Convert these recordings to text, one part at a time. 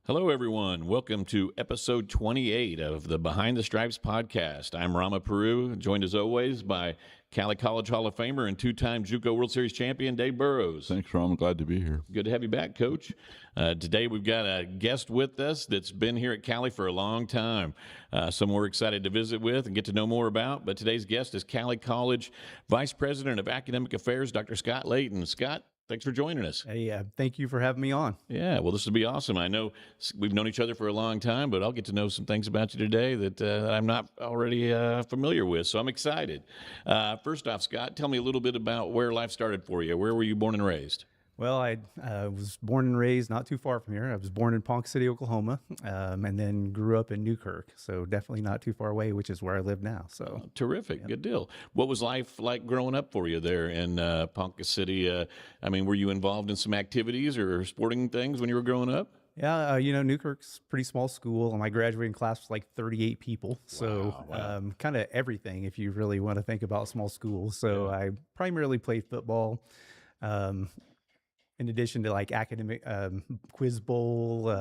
Hello, everyone. Welcome to episode 28 of the Behind the Stripes podcast. I'm Rama, Peroo, joined as always by Cowley College Hall of Famer and two-time JUCO World Series champion Dave Burroughs. Thanks, Rama. Glad to be here. Good to have you back, Coach. Today we've got a guest with us that's been here at Cowley for a long time. Someone we're excited to visit with and get to know more about. But today's guest is Cowley College Vice President of Academic Affairs, Dr. Scott Layton. Scott, thanks for joining us. Hey, thank you for having me on. Yeah, well, this will be awesome. I know we've known each other for a long time, but I'll get to know some things about you today that I'm not already familiar with, so I'm excited. First off, Scott, tell me a little bit about where life started for you. Where were you born and raised? Well, I was born and raised not too far from here. I was born in Ponca City, Oklahoma, and then grew up in Newkirk, so definitely not too far away, which is where I live now. So Terrific. Yep. Good deal. What was life like growing up for you there in Ponca City? Were you involved in some activities or sporting things when you were growing up? Yeah, Newkirk's a pretty small school, and my graduating class was like 38 people. So Wow. kind of everything if you really want to think about small schools. So I primarily played football. In addition to like academic quiz bowl,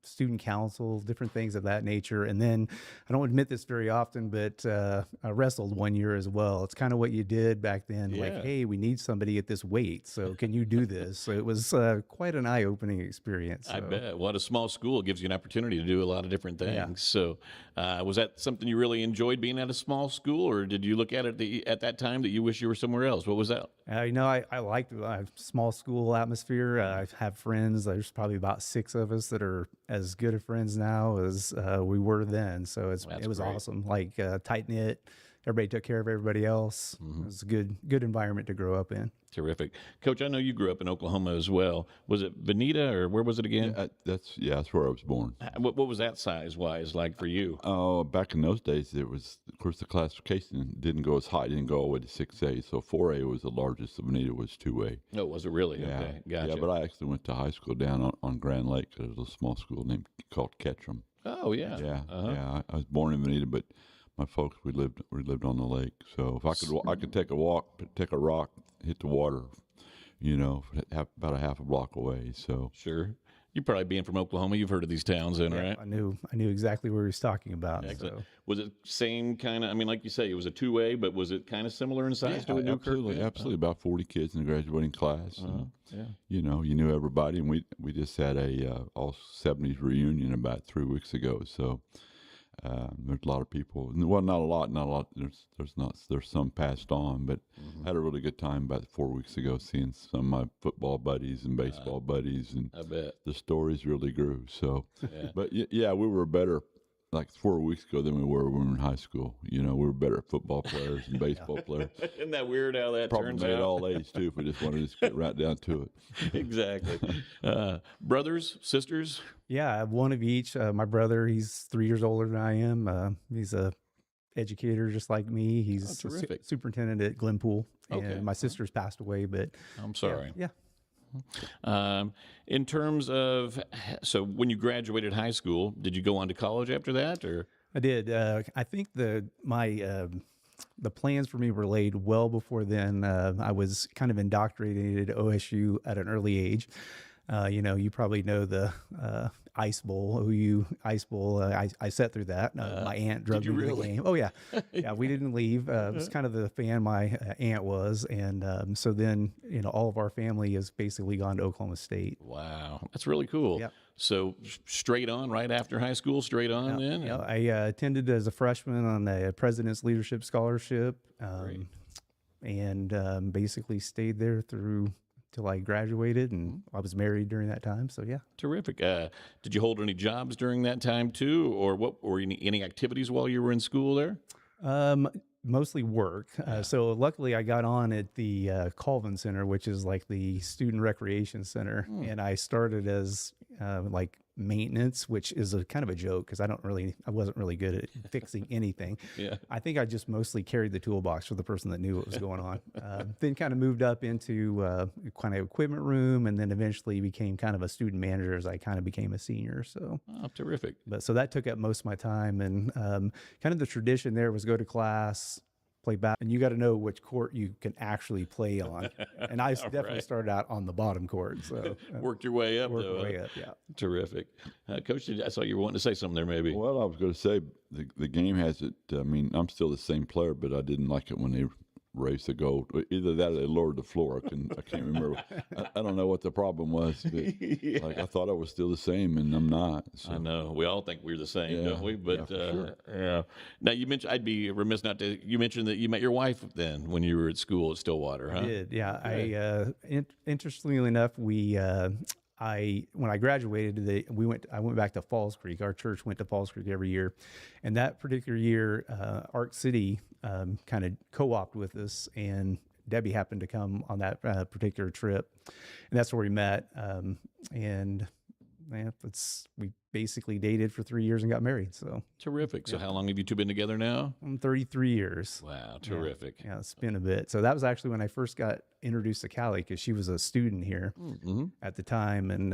student council, different things of that nature. And then I don't admit this very often, but I wrestled 1 year as well. It's kind of what you did back then. Yeah. Like, hey, we need somebody at this weight. So can you do this? So it was quite an eye-opening experience. I So, bet. What a small school gives you an opportunity to do a lot of different things. Yeah. So, was that something you really enjoyed being at a small school, or did you look at it at that time that you wish you were somewhere else? What was that? I liked small school atmosphere. I have friends. There's probably about 6 of us that are as good of friends now as we were then. So That's it was great. awesome. Like tight knit. Everybody took care of everybody else. It was a good environment to grow up in. Terrific. Coach, I know you grew up in Oklahoma as well. Was it Bonita, or where was it again? That's where I was born. What was that size-wise like for you? Back in those days, it was, of course, the classification didn't go as high, didn't go all the way to 6A. So 4A was the largest. Bonita was 2A. Oh, was it really? Yeah, Okay, gotcha. yeah. But I actually went to high school down on Grand Lake. There was a small school called Ketchum. Oh, yeah. Yeah, Uh-huh. yeah. I was born in Bonita, but my folks we lived on the lake. So if I could take a walk, take a rock, hit the water, about a half a block away. So Sure. You probably being from Oklahoma, you've heard of these towns then, right? I knew exactly what he was talking about. Excellent. So. Was it same kind of, like you say, it was a 2A, but was it kind of similar in size to a Newkirk? absolutely, Yeah. absolutely. About 40 kids in the graduating class. And, Yeah. you knew everybody, and we just had a all 70s reunion about 3 weeks ago. So there's a lot of people. Well, not a lot. There's some passed on, but had a really good time about 4 weeks ago, seeing some of my football buddies and baseball buddies, and I bet. the stories really grew. So, Yeah. but yeah, we were better like 4 weeks ago than we were when we were in high school. We were better football players and baseball players. Isn't that weird how that Probably turns made out? all A's too, if we just wanted to just get right down to it. Exactly. Brothers, sisters? Yeah, I have one of each. My brother, he's 3 years older than I am. He's a educator just like me. He's a terrific. superintendent at Glenpool. Okay. And my sister's passed away, but I'm sorry. yeah. In terms of, so when you graduated high school, did you go on to college after that, or? I did. I think the plans for me were laid well before then. I was kind of indoctrinated at OSU at an early age. You probably know the Ice Bowl, OU Ice Bowl. I sat through that. My aunt drug you me to the really? game. Oh yeah, yeah. We didn't leave. It was kind of the fan my aunt was, and so then all of our family has basically gone to Oklahoma State. Wow, that's really cool. Yep. So straight on, right after high school, straight on then? Yeah, I attended as a freshman on the President's Leadership Scholarship, and basically stayed there through till I graduated, and I was married during that time. So yeah. Terrific. Did you hold any jobs during that time too, or what? Or any activities while you were in school there? Mostly work. So luckily I got on at the Colvin Center, which is like the student recreation center. And I started as like maintenance, which is a kind of a joke because I wasn't really good at fixing anything. Yeah. I think I just mostly carried the toolbox for the person that knew what was going on. Then kind of moved up into kind of equipment room, and then eventually became kind of a student manager as I kind of became a senior. So Oh, terrific. so that took up most of my time, and kind of the tradition there was go to class, play bat, and you got to know which court you can actually play on. And I definitely Right. started out on the bottom court, so Worked your way up, worked though. my way up. Yeah. Terrific. Coach, I saw you were wanting to say something there, maybe. Well, I was going to say the game has it. I mean, I'm still the same player, but I didn't like it when they raised the goal. Either that or they lowered the floor. I can't remember. I don't know what the problem was. But like I thought I was still the same, and I'm not. So. I know. We all think we're the same, Yeah, don't we? But yeah, for sure. yeah. Now, you mentioned, I'd be remiss not to, you mentioned that you met your wife then when you were at school at Stillwater, huh? I did, yeah. Interestingly enough, when I graduated, I went back to Falls Creek. Our church went to Falls Creek every year, and that particular year, Arc City kind of co-opted with us, and Debbie happened to come on that particular trip, and that's where we met. And man, we basically dated for 3 years and got married. So Terrific. So how long have you two been together now? 33 years. Wow, terrific. Yeah, it's been a bit. So that was actually when I first got introduced to Cowley, because she was a student here at the time. And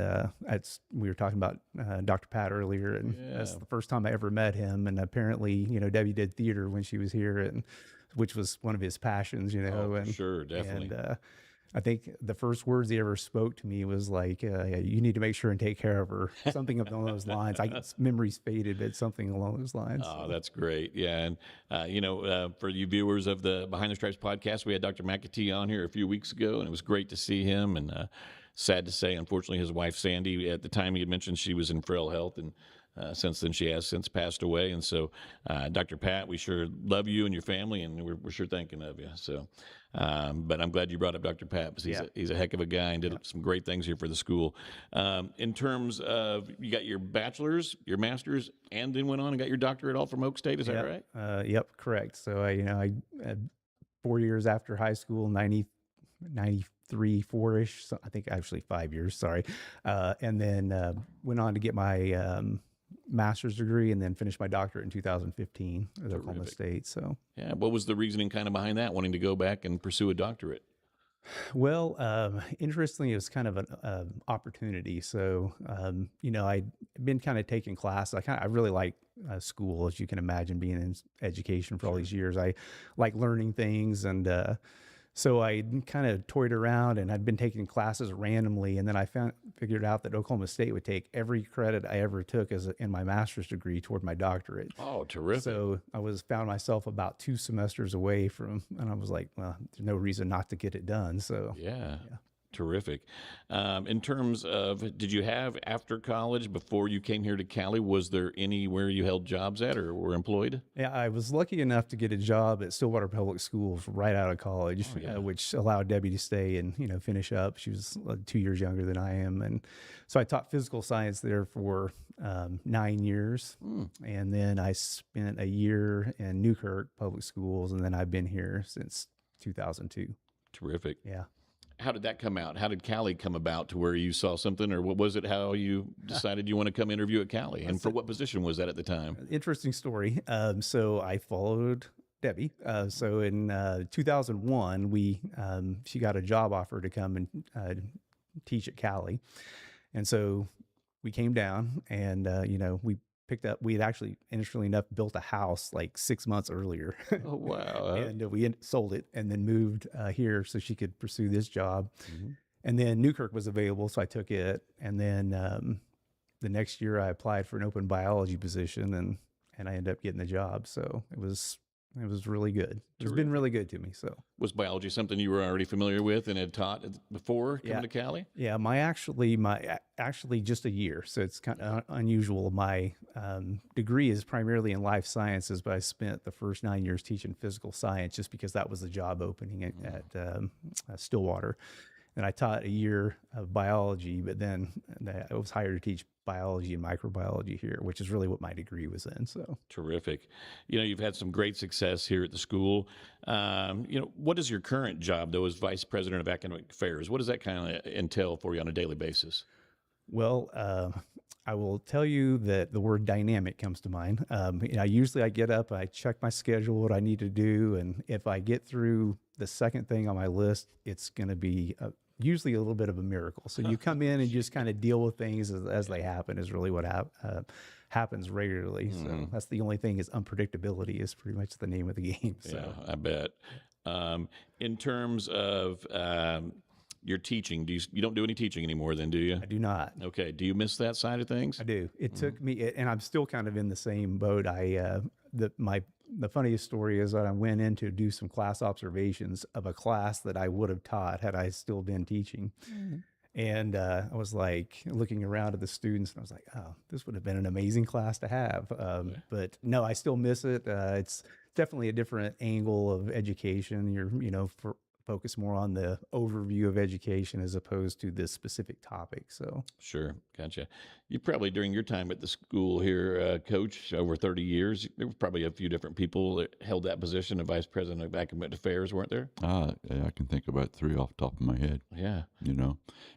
we were talking about Dr. Pat earlier, and that's the first time I ever met him. And apparently, Debbie did theater when she was here, and which was one of his passions, and Sure, definitely. And I think the first words he ever spoke to me was like, you need to make sure and take care of her. Something along those lines. Memories faded, but something along those lines. Oh, that's great. Yeah. And, for you viewers of the Behind the Stripes podcast, we had Dr. McAtee on here a few weeks ago, and it was great to see him. And sad to say, unfortunately, his wife, Sandy, at the time he had mentioned she was in frail health, and since then she has since passed away. And so, Dr. Pat, we sure love you and your family, and we're sure thinking of you. So, but I'm glad you brought up Dr. Pat, because he's a heck of a guy and did some great things here for the school. In terms of, you got your bachelor's, your master's, and then went on and got your doctorate all from Oak State. Is that right? Yep, correct. So I 4 years after high school, 93, 4-ish. So I think actually 5 years, sorry. And then went on to get my master's degree, and then finished my doctorate in 2015 at Oklahoma State. So yeah, what was the reasoning kind of behind that, wanting to go back and pursue a doctorate? well, interestingly, it was kind of an opportunity. So I'd been kind of taking classes. I really like school, as you can imagine, being in education for all these years. I like learning things, and so I kind of toyed around, and I'd been taking classes randomly, and then I figured out that Oklahoma State would take every credit I ever took in my master's degree toward my doctorate. Oh, terrific. So I found myself about 2 semesters away and I was like, well, there's no reason not to get it done. So yeah. Terrific. In terms of, did you have after college, before you came here to Cowley, was there anywhere you held jobs at or were employed? yeah, I was lucky enough to get a job at Stillwater Public Schools right out of college, which allowed Debbie to stay and finish up. She was 2 years younger than I am, and so I taught physical science there for 9 years, and then I spent a year in Newkirk Public Schools, and then I've been here since 2002. Terrific. Yeah. How did that come out? How did Cowley come about to where you saw something, or what was it, how you decided you want to come interview at Cowley? And for what position was that at the time? Interesting story. So I followed Debbie. So in 2001, she got a job offer to come and teach at Cowley. And so we came down, and, we picked up, we had actually, interestingly enough, built a house like 6 months earlier. Oh, wow. And we sold it and then moved here so she could pursue this job. And then Newkirk was available, so I took it. And then the next year I applied for an open biology position, and I ended up getting the job. So it was really good. It's been really good to me. So was biology something you were already familiar with and had taught before coming to Cowley? Yeah, my actually just a year, so it's kind of unusual. My degree is primarily in life sciences, but I spent the first 9 years teaching physical science just because that was the job opening at Stillwater. And I taught a year of biology, but then I was hired to teach biology and microbiology here, which is really what my degree was in. So terrific. You've had some great success here at the school. What is your current job, though, as Vice President of Academic Affairs? What does that kind of entail for you on a daily basis? Well, I will tell you that the word dynamic comes to mind. Usually I get up, I check my schedule, what I need to do, and if I get through the second thing on my list, it's going to be usually a little bit of a miracle. So you come in and just kind of deal with things as they happen is really what happens regularly. So that's the only thing is unpredictability is pretty much the name of the game. So Yeah, I bet. In terms of your teaching, you don't do any teaching anymore then, do you? I do not. Okay. Do you miss that side of things? I do. It took me, and I'm still kind of in the same boat. The funniest story is that I went in to do some class observations of a class that I would have taught had I still been teaching. And I was like looking around at the students, and I was like, "Oh, this would have been an amazing class to have." But no, I still miss it. It's definitely a different angle of education. You're focus more on the overview of education as opposed to this specific topic. So Sure, gotcha. You probably during your time at the school here, Coach, over 30 years, there were probably a few different people that held that position of Vice President of Academic Affairs, weren't there? Yeah, I can think about three off the top of my head, Yeah.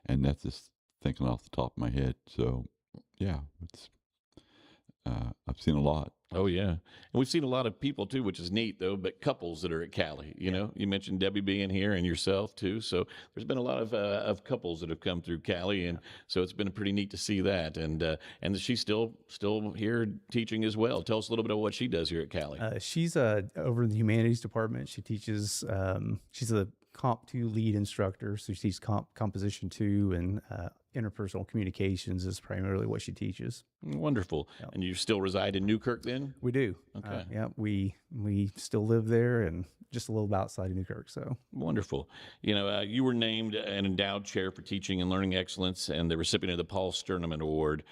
and that's just thinking off the top of my head. So, yeah, I've seen a lot. Oh yeah, and we've seen a lot of people too, which is neat though. But couples that are at Cowley, you mentioned Debbie being here and yourself too. So there's been a lot of couples that have come through Cowley, and so it's been pretty neat to see that. And she's still here teaching as well. Tell us a little bit of what she does here at Cowley. she's over in the humanities department. She teaches. She's a Comp 2 lead instructor, so she teaches Composition 2 and interpersonal communications is primarily what she teaches. Wonderful. Yep. And you still reside in Newkirk then? We do. Okay. Yeah, we still live there and just a little bit outside of Newkirk. So Wonderful. You were named an endowed chair for teaching and learning excellence and the recipient of the Paul Sternman Award.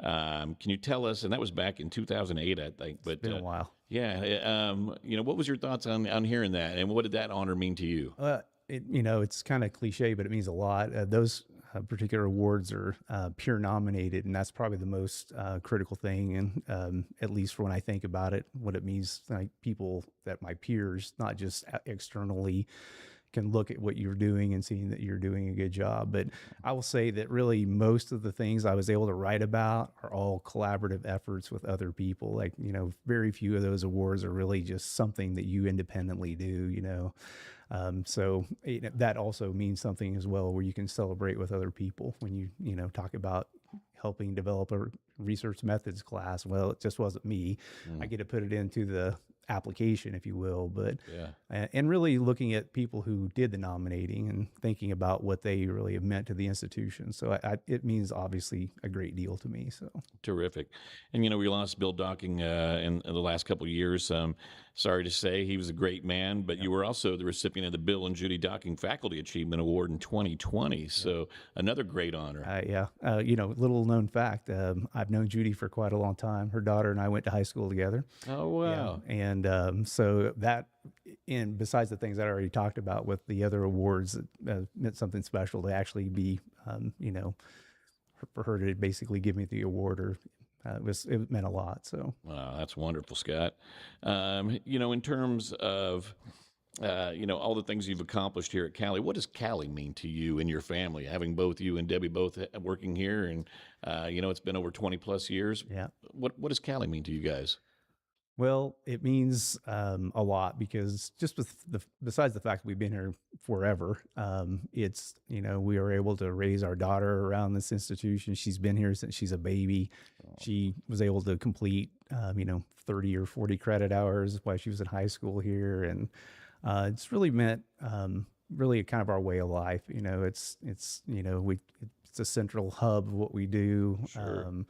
Can you tell us, and that was back in 2008, I think. But it's been a while. Yeah. What was your thoughts on hearing that, and what did that honor mean to you? It's kind of cliche, but it means a lot. Those particular awards are peer nominated, and that's probably the most critical thing. And at least for when I think about it, what it means, like people that my peers, not just externally, can look at what you're doing and seeing that you're doing a good job. But I will say that really most of the things I was able to write about are all collaborative efforts with other people. Like, very few of those awards are really just something that you independently do, So that also means something as well, where you can celebrate with other people when you talk about helping develop a research methods class. Well, it just wasn't me. I get to put it into the application, if you will, but and really looking at people who did the nominating and thinking about what they really have meant to the institution. So it means obviously a great deal to me. So terrific. And we lost Bill Docking in the last couple of years. Sorry to say, he was a great man, but you were also the recipient of the Bill and Judy Docking Faculty Achievement Award in 2020. So another great honor. Little known fact, I've known Judy for quite a long time. Her daughter and I went to high school together. Oh, wow. Yeah. And so that, and besides the things that I already talked about with the other awards, that meant something special to actually be, for her to basically give me the award, or it meant a lot. So wow, that's wonderful, Scott. In terms of all the things you've accomplished here at Cowley, what does Cowley mean to you and your family? Having both you and Debbie both working here, and it's been over 20 plus years. Yeah. What does Cowley mean to you guys? Well, it means a lot, because just besides the fact that we've been here forever, it's, we are able to raise our daughter around this institution. She's been here since she's a baby. She was able to complete, 30 or 40 credit hours while she was in high school here. And it's really meant really kind of our way of life. It's a central hub of what we do. Sure.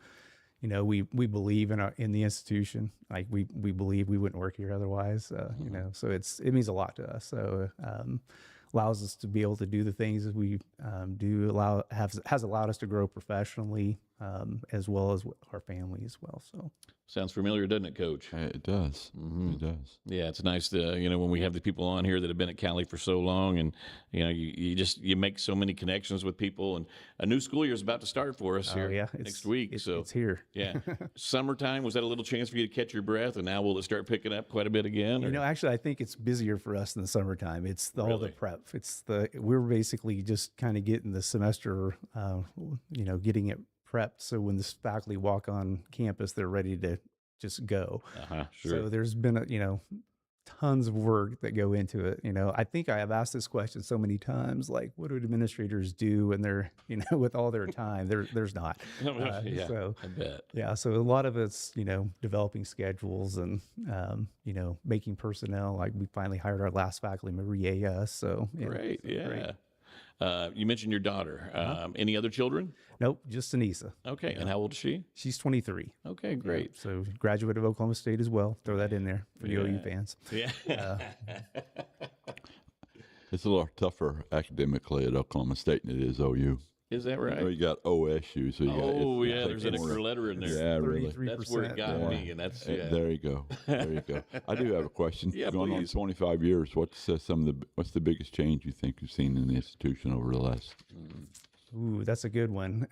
We believe in the institution. Like we believe we wouldn't work here otherwise. So it means a lot to us. So allows us to be able to do the things that we do. Has allowed us to grow professionally, as well as our family as well. So sounds familiar, doesn't it, Coach? It does. It does. Yeah, it's nice to when we have the people on here that have been at Cowley for so long, and you make so many connections with people, and a new school year is about to start for us here next week. So it's here. Yeah, summertime, was that a little chance for you to catch your breath, and now will it start picking up quite a bit again? Actually, I think it's busier for us in the summertime. It's all the prep. We're basically just kind of getting the semester, getting it prepped, so when the faculty walk on campus, they're ready to just go. Sure. So there's been tons of work that go into it. I think I have asked this question so many times, like, what do administrators do when they're, with all their time? There's not. Yeah, So I bet. yeah, so a lot of it's, developing schedules and, making personnel. Like we finally hired our last faculty member, EAS. So yeah, Great, so yeah. great. You mentioned your daughter. Any other children? Nope, just Anissa. Okay, and how old is she? She's 23. Okay, great. So graduate of Oklahoma State as well. Throw that in there for you OU fans. Yeah. It's a lot tougher academically at Oklahoma State than it is OU. Is that right? You got OSU, so you got. Oh, yeah, there's an extra letter in there. Yeah, really. 33%. That's where it got me, and that's, There you go. There you go. I do have a question. Yeah, Going please. on 25 years, what's the biggest change you think you've seen in the institution over the last? Ooh, that's a good one.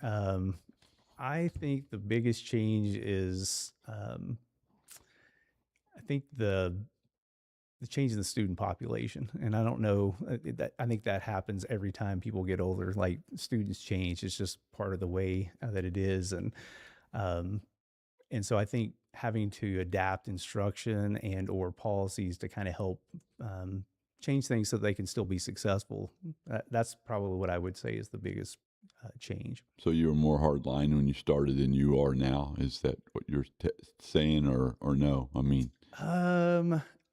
I think the biggest change is, I think the change in the student population. And I don't know I think that happens every time people get older, like students change. It's just part of the way that it is. And so I think having to adapt instruction and or policies to kind of help, change things so they can still be successful. That's probably what I would say is the biggest change. So you were more hardline when you started than you are now. Is that what you're saying, or no? I mean,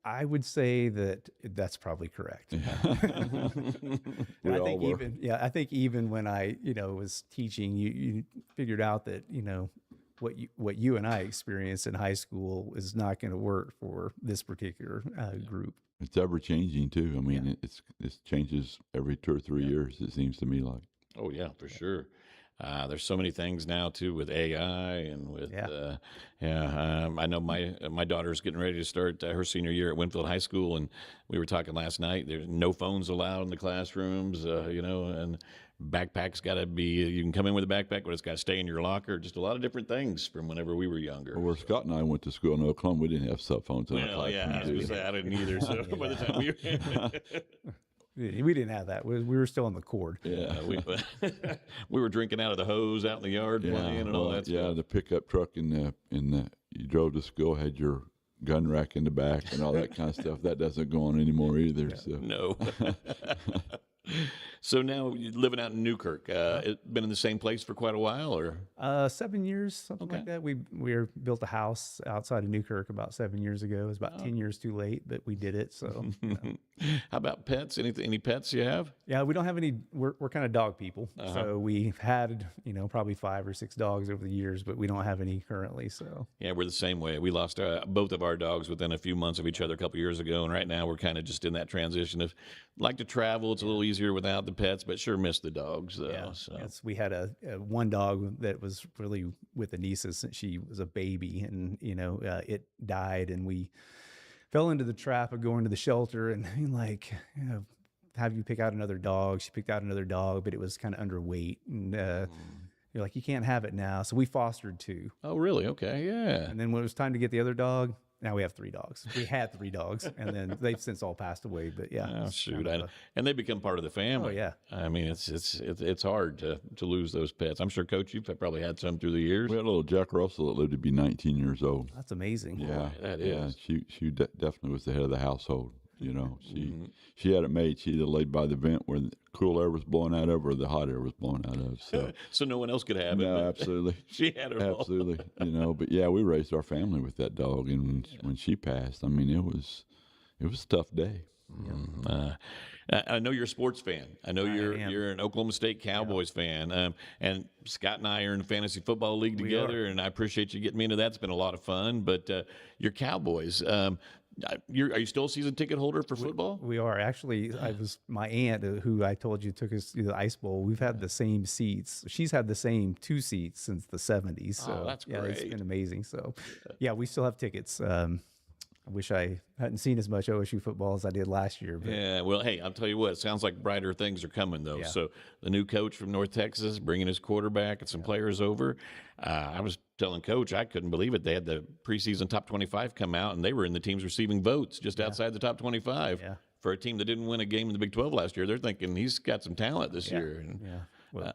I would say that that's probably correct. And I think I think even when I, was teaching, you figured out that, what you and I experienced in high school is not going to work for this particular group. It's ever changing too. I mean, it changes every 2 or 3 years. It seems to me like. Oh, yeah, for sure. There's so many things now too with AI and with I know my daughter's getting ready to start her senior year at Winfield High School, and we were talking last night. There's no phones allowed in the classrooms, and backpacks got to be. You can come in with a backpack, but it's got to stay in your locker. Just a lot of different things from whenever we were younger. Well, where Scott and I went to school in Oklahoma, we didn't have cell phones in our classroom. Yeah, I was going to say I didn't either. So by the time we didn't have that. We were still on the cord. Yeah, we were drinking out of the hose out in the yard playing and all that stuff. Yeah, the pickup truck you drove to school had your gun rack in the back and all that kind of stuff. That doesn't go on anymore either. So. No. So now you're living out in Newkirk. Been in the same place for quite a while, or 7 years, something like that. We built a house outside of Newkirk about 7 years ago. It was about 10 years too late, but we did it. So, How about pets? Any pets you have? Yeah, we don't have any. We're kind of dog people, so we've had probably 5 or 6 dogs over the years, but we don't have any currently. So yeah, we're the same way. We lost both of our dogs within a few months of each other a couple years ago, and right now we're kind of just in that transition of like to travel. It's a little easier without the pets, but sure miss the dogs though. Yeah, so. Yes, we had a one dog that was really with Anissa since she was a baby, and it died, and we fell into the trap of going to the shelter and have you pick out another dog. She picked out another dog, but it was kind of underweight, and you're like, you can't have it now. So we fostered 2. Oh, really? Okay, yeah. And then when it was time to get the other dog, now we have 3 dogs. We had 3 dogs, and then they've since all passed away. But yeah, oh, shoot, and they become part of the family. Oh yeah. I mean, it's hard to lose those pets. I'm sure, Coach, you've probably had some through the years. We had a little Jack Russell that lived to be 19 years old. That's amazing. Yeah, boy, that is. She definitely was the head of the household. She had it made. She either laid by the vent where the cool air was blowing out of, or the hot air was blowing out of. So, so no one else could have it. No, absolutely. She had it all. Absolutely. But yeah, we raised our family with that dog, and when she passed, I mean, it was a tough day. I know you're a sports fan. I know you're an Oklahoma State Cowboys fan. And Scott and I are in the fantasy football league together, and I appreciate you getting me into that. It's been a lot of fun. But you're Cowboys. Are you still a season ticket holder for football? We are. Actually, my aunt, who I told you took us to the Ice Bowl. We've had the same seats. She's had the same 2 seats since the 70s. So that's great. It's been amazing. So yeah, we still have tickets. I wish I hadn't seen as much OSU football as I did last year. But. Yeah, well, hey, I'll tell you what, it sounds like brighter things are coming, though. Yeah. So the new coach from North Texas bringing his quarterback and some players over. I was telling Coach, I couldn't believe it. They had the preseason top 25 come out, and they were in the teams receiving votes just outside the top 25. Yeah. For a team that didn't win a game in the Big 12 last year. They're thinking he's got some talent this year. And, Well,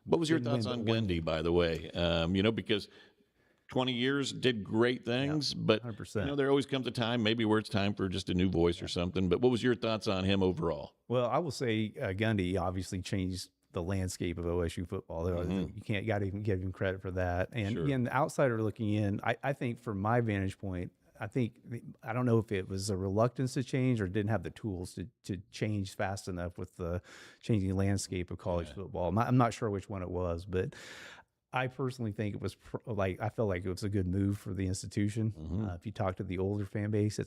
what was your thoughts on Gundy, by the way? Because 20 years, did great things, but 100%. there always comes a time maybe where it's time for just a new voice or something. But what was your thoughts on him overall? Well, I will say Gundy obviously changed the landscape of OSU football. You got to even give him credit for that. And again, the outsider looking in, I think from my vantage point, I don't know if it was a reluctance to change or didn't have the tools to change fast enough with the changing landscape of college football. I'm not sure which one it was, but I personally think it was I felt like it was a good move for the institution. If you talk to the older fan base,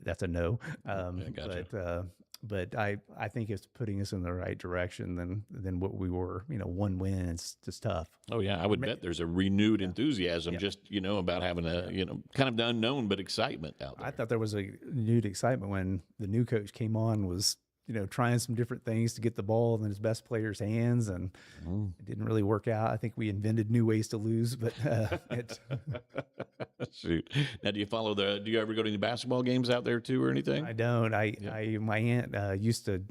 that's a no. Gotcha. But I think it's putting us in the right direction than what we were. One win, it's just tough. Oh yeah, I would bet there's a renewed enthusiasm just about having a kind of the unknown but excitement out there. I thought there was a renewed excitement when the new coach came on, was trying some different things to get the ball in his best players' hands, and it didn't really work out. I think we invented new ways to lose, but Shoot. Now, do you ever go to any basketball games out there too or anything? I don't. My aunt used to,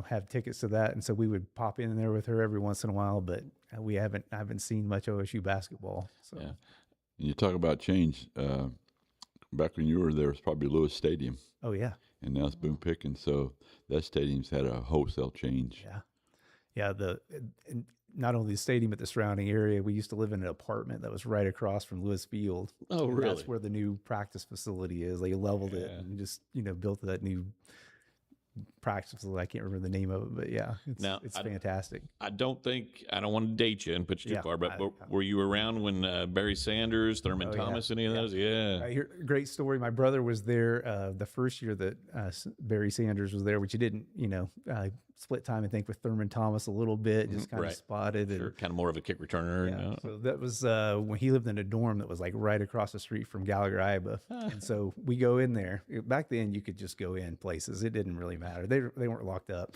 have tickets to that, and so we would pop in there with her every once in a while, but I haven't seen much OSU basketball. So. Yeah. And you talk about change. Back when you were there, it was probably Lewis Stadium. Oh yeah. And now it's Boone Pickens, so that stadium's had a wholesale change. Yeah. Not only the stadium, but the surrounding area. We used to live in an apartment that was right across from Lewis Field. Oh, really? That's where the new practice facility is. They leveled it and just built that new practice facility. I can't remember the name of it, but it's fantastic. I don't want to date you and put you too far, but were you around when Barry Sanders, Thurman Thomas, any of those? Yeah. I hear great story. My brother was there the first year that Barry Sanders was there, which he didn't, split time, I think, with Thurman Thomas a little bit, just kind of spotted. Sure. Kind of more of a kick returner. Yeah. So that was when he lived in a dorm that was like right across the street from Gallagher, Iowa. And so we go in there. Back then, you could just go in places. It didn't really matter. They weren't locked up.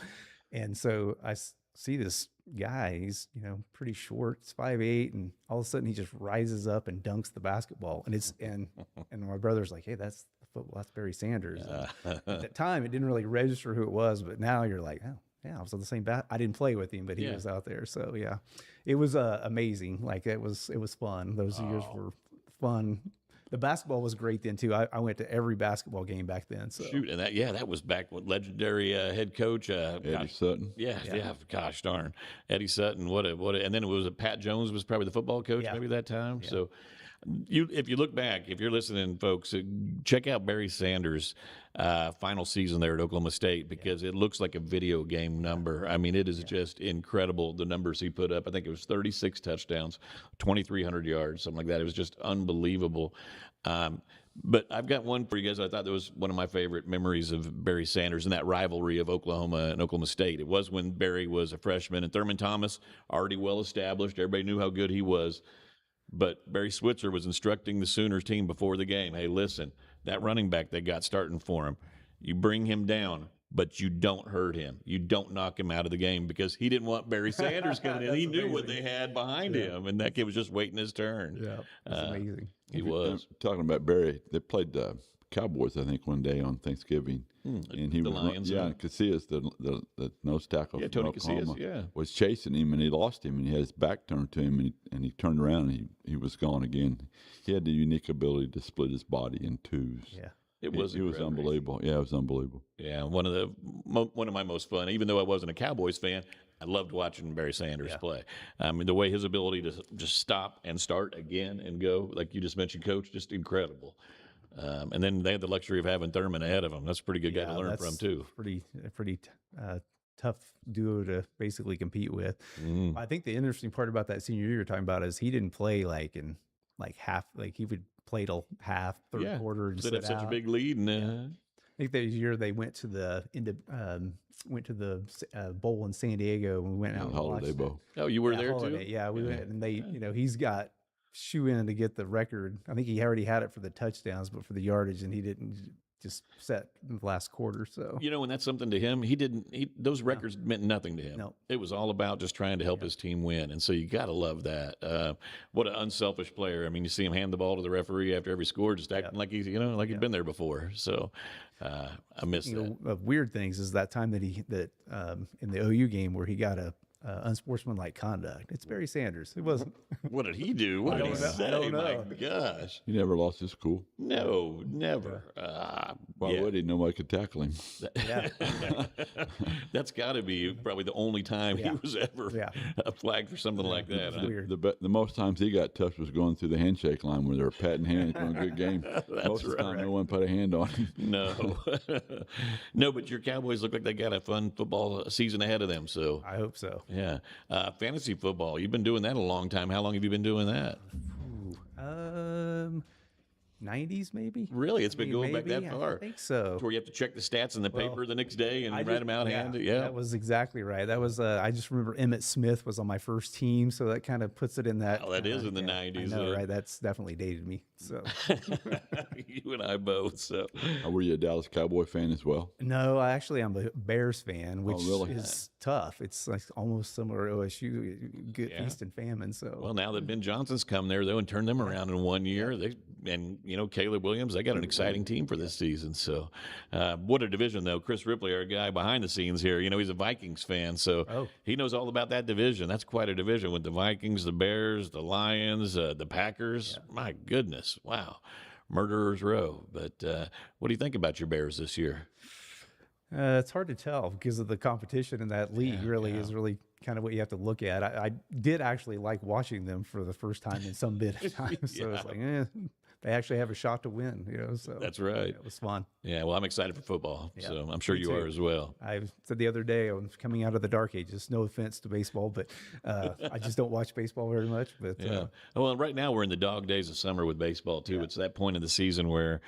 And so I see this guy. He's, pretty short. It's 5'8", and all of a sudden he just rises up and dunks the basketball. And my brother's like, "Hey, that's Barry Sanders." At that time, it didn't really register who it was, but now you're like, "Oh, yeah, I was on the same I didn't play with him, but he was out there." So yeah, it was amazing. Like it was fun. Those years were fun. The basketball was great then too. I went to every basketball game back then. So shoot, and that was back with legendary head coach Eddie Sutton. Yeah, gosh darn, Eddie Sutton. What a, and then it was Pat Jones was probably the football coach maybe that time. Yeah. So. If you look back, if you're listening, folks, check out Barry Sanders' final season there at Oklahoma State, because it looks like a video game number. I mean, it is just incredible, the numbers he put up. I think it was 36 touchdowns, 2,300 yards, something like that. It was just unbelievable. But I've got one for you guys. I thought that was one of my favorite memories of Barry Sanders and that rivalry of Oklahoma and Oklahoma State. It was when Barry was a freshman and Thurman Thomas already well established. Everybody knew how good he was. But Barry Switzer was instructing the Sooners team before the game, "Hey, listen, that running back they got starting for him, you bring him down, but you don't hurt him. You don't knock him out of the game," because he didn't want Barry Sanders coming in. He knew what they had behind him, and that kid was just waiting his turn. Yeah, that's amazing. He was. Talking about Barry, they played the Cowboys, I think, one day on Thanksgiving. And he the was Lions, Casillas, the nose tackle from Oklahoma, Casillas, was chasing him, and he lost him, and he had his back turned to him, and he turned around, and he was gone again. He had the unique ability to split his body in twos. Yeah. It was unbelievable. Yeah, it was unbelievable. Yeah, one of my most fun. Even though I wasn't a Cowboys fan, I loved watching Barry Sanders play. I mean, the way his ability to just stop and start again and go, like you just mentioned, Coach, just incredible. And then they had the luxury of having Thurman ahead of them. That's a pretty good guy to learn from too. Pretty tough duo to basically compete with. I think the interesting part about that senior year you're talking about is he didn't play in half. Like he would play till half, third quarter, and sit up such out. A big lead. And I think that year they went to the bowl in San Diego, and we went out and Holiday Bowl. Oh, you were there too? Yeah, we went, and they, he's got shoe in to get the record. I think he already had it for the touchdowns, but for the yardage, and he didn't just set in the last quarter. So and that's something to him. Those records meant nothing to him. No. It was all about just trying to help his team win, and so you got to love that. What an unselfish player! I mean, you see him hand the ball to the referee after every score, just acting like he's he'd been there before. So I miss that. Of weird things is that time that in the OU game where he got a unsportsmanlike conduct. It's Barry Sanders. It wasn't. What did he do? What did he say? I don't know. My gosh. He never lost his cool. No, never. Why would he? Nobody could tackle him. Yeah. That's got to be probably the only time he was ever flagged for something like that. Huh? Weird. The most times he got touched was going through the handshake line where they were patting hands doing a good game. Most of the time, no one put a hand on him. No. No, but your Cowboys look like they got a fun football season ahead of them. So I hope so. yeah. Fantasy football, you've been doing that a long time. How long have you been doing that? 90s maybe. Really? It's been going back maybe. that far? I think so. Where you have to check the stats in the paper the next day and write them out handy. Yeah. That was exactly right. That was I just remember Emmitt Smith was on my first team, so that kind of puts it in that. Well, that is in the 90s. I know, right? That's definitely dated me. So you and I both. So Were you a Dallas Cowboy fan as well? no, I'm a Bears fan, which really? is tough. It's like almost similar to OSU, good feast and famine. So well, now that Ben Johnson's come there though and turned them around in 1 year, Caleb Williams, they got an exciting team for this season. So, what a division though. Chris Ripley, our guy behind the scenes here, he's a Vikings fan, so he knows all about that division. That's quite a division with the Vikings, the Bears, the Lions, the Packers. My goodness, wow, murderers row. But what do you think about your Bears this year? it's hard to tell because of the competition in that league. Is really kind of what you have to look at. I did actually like watching them for the first time in some bit of time. So it's like, they actually have a shot to win, so that's right. It was fun. Yeah, well, I'm excited for football, so I'm sure you are as well. I said the other day I was coming out of the dark ages. No offense to baseball, but I just don't watch baseball very much. But well, right now we're in the dog days of summer with baseball too. It's that point in the season where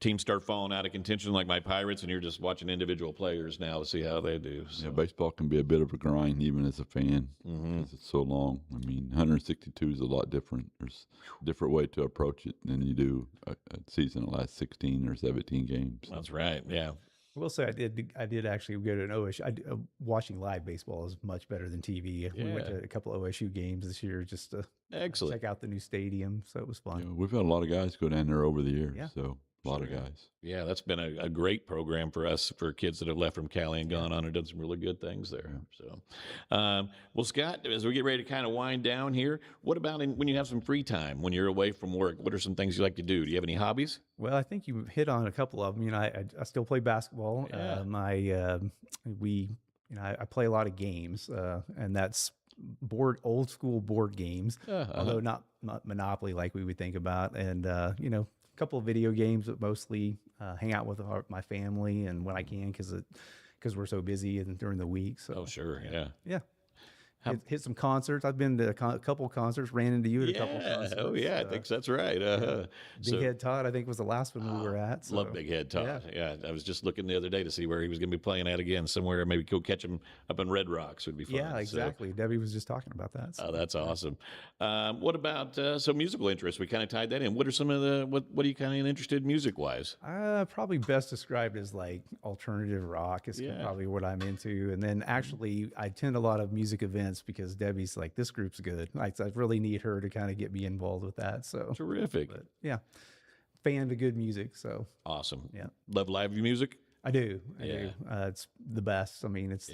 teams start falling out of contention, like my Pirates, and you're just watching individual players now to see how they do. So. Yeah, baseball can be a bit of a grind even as a fan because it's so long. I mean, 162 is a lot different. There's a different way to approach it than you do a season that lasts 16 or 17 games. That's right. Yeah. I will say I did actually go to an OSU. Watching live baseball is much better than TV. We went to a couple of OSU games this year just to check out the new stadium. So it was fun. Yeah, we've had a lot of guys go down there over the years. Yeah. So. A lot of guys. Yeah, that's been a great program for us, for kids that have left from Cali and gone on and done some really good things there. So, well, Scott, as we get ready to kind of wind down here, what about when you have some free time, when you're away from work? What are some things you like to do? Do you have any hobbies? Well, I think you hit on a couple of them. I still play basketball. Yeah. I play a lot of games, and that's old school board games, although not Monopoly like we would think about, and couple of video games, but mostly hang out with my family and when I can because we're so busy and during the week. So sure, yeah. Hit some concerts. I've been to a couple concerts. Ran into you at a couple concerts. Oh yeah, I think that's right. Big Head Todd, I think, was the last one we were at. So. Love Big Head Todd. Yeah, I was just looking the other day to see where he was going to be playing at again. Somewhere, maybe go catch him up in Red Rocks would be fun. Yeah, exactly. So, Debbie was just talking about that. So. Oh, that's awesome. What about some musical interests? We kind of tied that in. What are some of what are you kind of interested in music wise? Probably best described as like alternative rock is probably what I'm into. And then actually, I attend a lot of music events because Debbie's like, this group's good. I really need her to kind of get me involved with that. So terrific. But, yeah, fan of good music. So awesome. Yeah, love live music. I do. It's the best. I mean, it's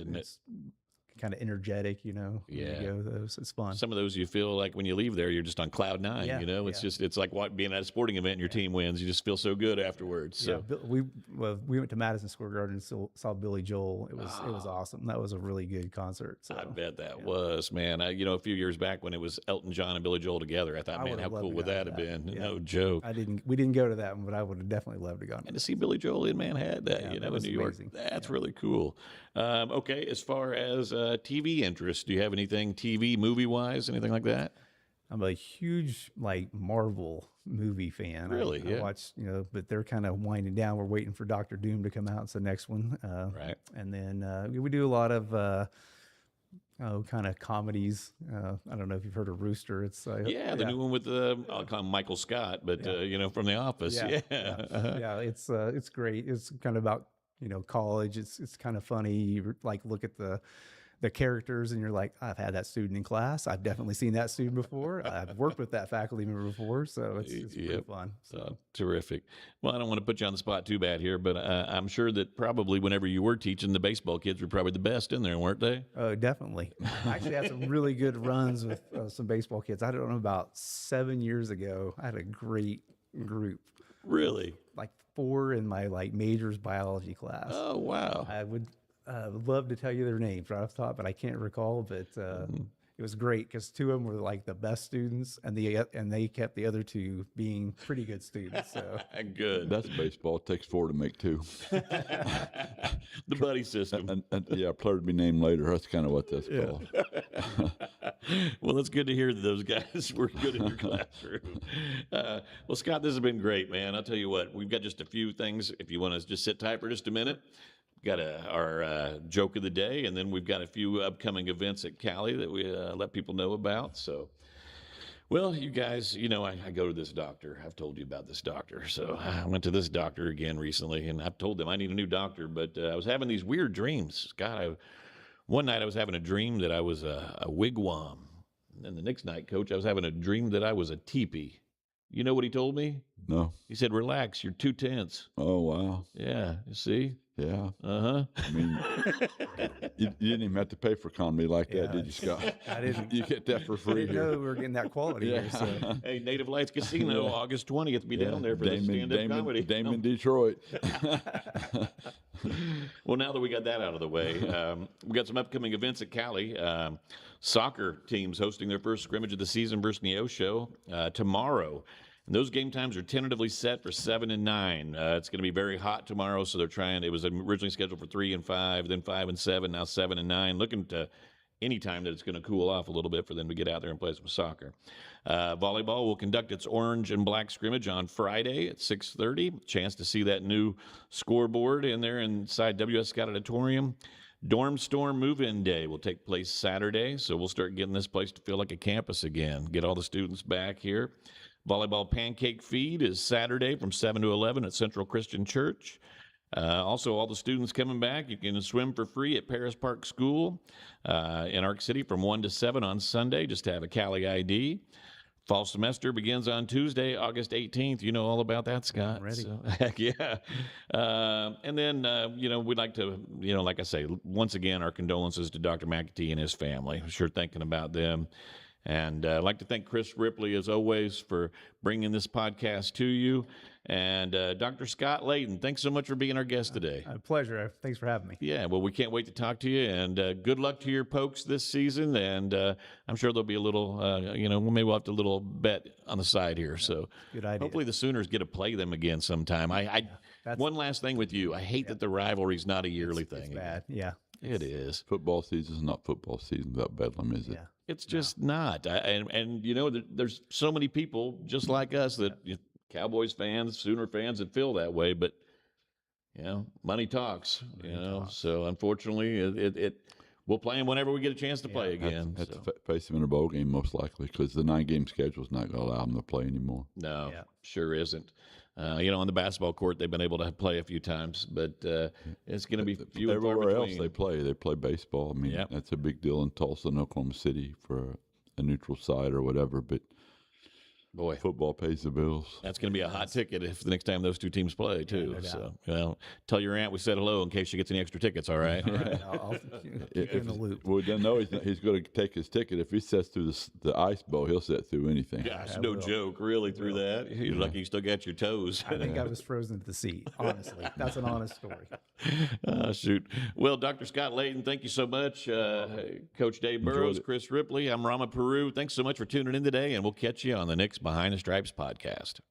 kind of energetic, when you go those. It's fun. Some of those you feel like when you leave there, you're just on cloud nine. It's like being at a sporting event and your team wins. You just feel so good afterwards. So we went to Madison Square Garden and saw Billy Joel. It was awesome. That was a really good concert. So, I bet that was, man. A few years back when it was Elton John and Billy Joel together, I thought, man, how cool would that have been? Yeah. No joke. We didn't go to that one, but I would have definitely loved to go. And to see Billy Joel in Manhattan, in New York, that's really cool. Okay, as far as TV interest, do you have anything TV movie wise, anything like that? I'm a huge Marvel movie fan. Really? I watch, but they're kind of winding down. We're waiting for Doctor Doom to come out. It's the next one. Right. And then we do a lot of kind of comedies. I don't know if you've heard of Rooster. It's the new one with I'll call him Michael Scott, but from The Office. Yeah. It's great. It's kind of about college. It's kind of funny. You look at the the characters, and you're like, I've had that student in class. I've definitely seen that student before. I've worked with that faculty member before, so it's pretty fun. So. Terrific. Well, I don't want to put you on the spot too bad here, but I'm sure that probably whenever you were teaching, the baseball kids were probably the best in there, weren't they? Oh, definitely. I actually had some really good runs with some baseball kids. I don't know, about 7 years ago, I had a great group. Really? Like 4 in my majors biology class. Oh, wow. I would love to tell you their names right off the top, but I can't recall. But it was great because 2 of them were like the best students, and they kept the other 2 being pretty good students. So good. That's baseball. It takes 4 to make 2. The buddy system. And yeah, player to be named later. That's kind of what that's called. Well, it's good to hear that those guys were good in your classroom. Well, Scott, this has been great, man. I'll tell you what, we've got just a few things. If you want to just sit tight for just a minute. Got our joke of the day, and then we've got a few upcoming events at Cowley that we let people know about. So, well, you guys, I go to this doctor. I've told you about this doctor. So I went to this doctor again recently, and I've told them I need a new doctor, but I was having these weird dreams. Scott, one night I was having a dream that I was a wigwam. And then the next night, Coach, I was having a dream that I was a teepee. You know what he told me? No. He said, relax, you're too tense. Oh, wow. Yeah, you see? Yeah. Uh-huh. I mean, you didn't even have to pay for comedy like that, did you, Scott? I didn't. You get that for I free didn't here. know we were getting that quality here. So. Hey, Native Lights Casino, August 20th. Be down there for the stand-up comedy. Damon, Detroit. Well, now that we got that out of the way, we got some upcoming events at Cowley. Soccer teams hosting their first scrimmage of the season versus Neosho tomorrow. And those game times are tentatively set for 7 and 9. It's going to be very hot tomorrow, so they're trying. It was originally scheduled for 3 and 5, then 5 and 7, now 7 and 9. Looking to any time that it's going to cool off a little bit for them to get out there and play some soccer. Volleyball will conduct its orange and black scrimmage on Friday at 6:30. Chance to see that new scoreboard in there inside WS Scott Auditorium. Dorm Storm Move-In Day will take place Saturday, so we'll start getting this place to feel like a campus again. Get all the students back here. Volleyball Pancake Feed is Saturday from 7 to 11 at Central Christian Church. Also, all the students coming back, you can swim for free at Paris Park School in Arc City from 1 to 7 on Sunday, just to have a Cowley ID. Fall semester begins on Tuesday, August 18th. You know all about that, Scott. I'm ready. So, heck yeah. And then, we'd like to, like I say, once again, our condolences to Dr. McAtee and his family. Sure thinking about them. And I'd like to thank Kris Ripley, as always, for bringing this podcast to you. And Dr. Scott Layton, thanks so much for being our guest today. A pleasure. Thanks for having me. Yeah, well, we can't wait to talk to you. And good luck to your Pokes this season. And I'm sure there'll be a little, maybe we'll have to little bet on the side here. So Good idea. hopefully the Sooners get to play them again sometime. One last thing with you. I hate that the rivalry's not a yearly thing. It's bad. Yeah. It is. Football season is not football season without Bedlam, is it? Yeah. It's just not. There's so many people just like us that Cowboys fans, Sooner fans that feel that way, but money talks. So unfortunately, we'll play them whenever we get a chance to play again. Have to face them in a bowl game most likely because the 9-game schedule is not going to allow them to play anymore. No, sure isn't. On the basketball court, they've been able to play a few times, but it's going to be few and far everywhere between. else they play baseball. I mean, that's a big deal in Tulsa and Oklahoma City for a neutral site or whatever, but boy, football pays the bills. That's going to be a hot ticket if the next time those two teams play too. So, tell your aunt we said hello in case she gets any extra tickets. All right. All right. I'll keep you in the loop. Well, then no, he's going to take his ticket. If he sets through the ice bowl, he'll set through anything. Gosh, no joke, really, through that. You're lucky you still got your toes. I think I was frozen to the seat. Honestly, that's an honest story. Shoot. Well, Dr. Scott Layton, thank you so much. Coach Dave Burroughs, Kris Ripley. I'm Rama Peroo. Thanks so much for tuning in today, and we'll catch you on the next Behind the Stripes podcast.